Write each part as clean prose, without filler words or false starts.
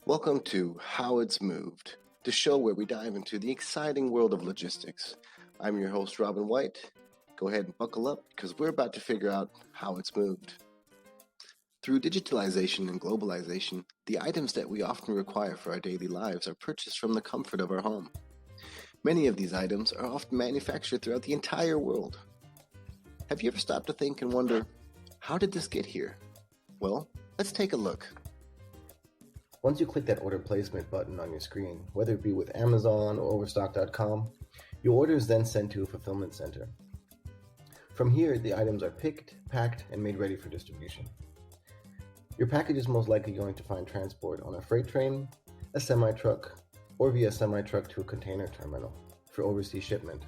Welcome to How It's Moved, the show where we dive into the exciting world of logistics. I'm your host, Robin White. Go ahead and buckle up because we're about to figure out how it's moved. Through digitalization and globalization, the items that we often require for our daily lives are purchased from the comfort of our home. Many of these items are often manufactured throughout the entire world. Have you ever stopped to think and wonder, how did this get here? Well, let's take a look. Once you click that order placement button on your screen, whether it be with Amazon or Overstock.com, your order is then sent to a fulfillment center. From here, the items are picked, packed, and made ready for distribution. Your package is most likely going to find transport on a freight train, a semi-truck, or via semi-truck to a container terminal for overseas shipment.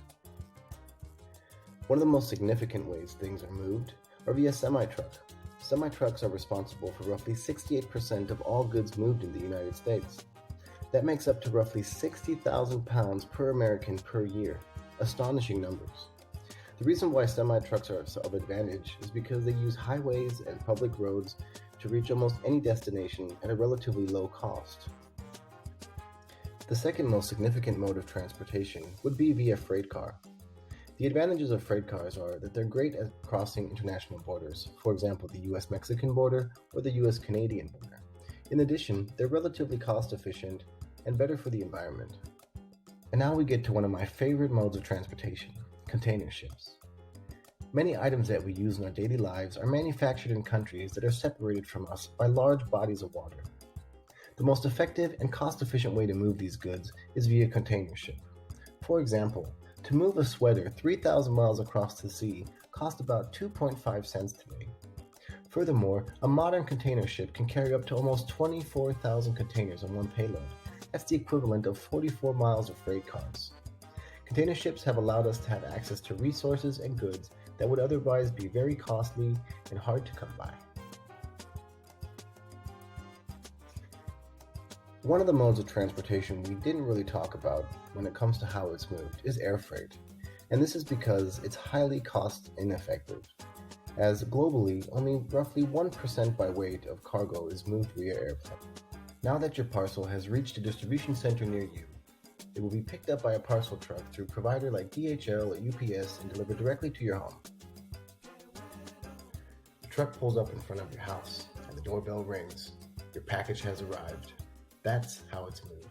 One of the most significant ways things are moved are via semi-truck. Semi-trucks are responsible for roughly 68% of all goods moved in the United States. That makes up to roughly 60,000 pounds per American per year. Astonishing numbers. The reason why semi-trucks are of advantage is because they use highways and public roads to reach almost any destination at a relatively low cost. The second most significant mode of transportation would be via freight car. The advantages of freight cars are that they're great at crossing international borders, for example the US-Mexican border or the US-Canadian border. In addition, they're relatively cost-efficient and better for the environment. And now we get to one of my favorite modes of transportation, container ships. Many items that we use in our daily lives are manufactured in countries that are separated from us by large bodies of water. The most effective and cost-efficient way to move these goods is via container ship. For example, to move a sweater 3,000 miles across the sea costs about 2.5 cents today. Furthermore, a modern container ship can carry up to almost 24,000 containers on one payload. That's the equivalent of 44 miles of freight cars. Container ships have allowed us to have access to resources and goods that would otherwise be very costly and hard to come by. One of the modes of transportation we didn't really talk about when it comes to how it's moved is air freight, and this is because it's highly cost ineffective, as globally only roughly 1% by weight of cargo is moved via airplane. Now that your parcel has reached a distribution center near you, it will be picked up by a parcel truck through a provider like DHL or UPS and delivered directly to your home. The truck pulls up in front of your house and the doorbell rings. Your package has arrived. That's how it's moved.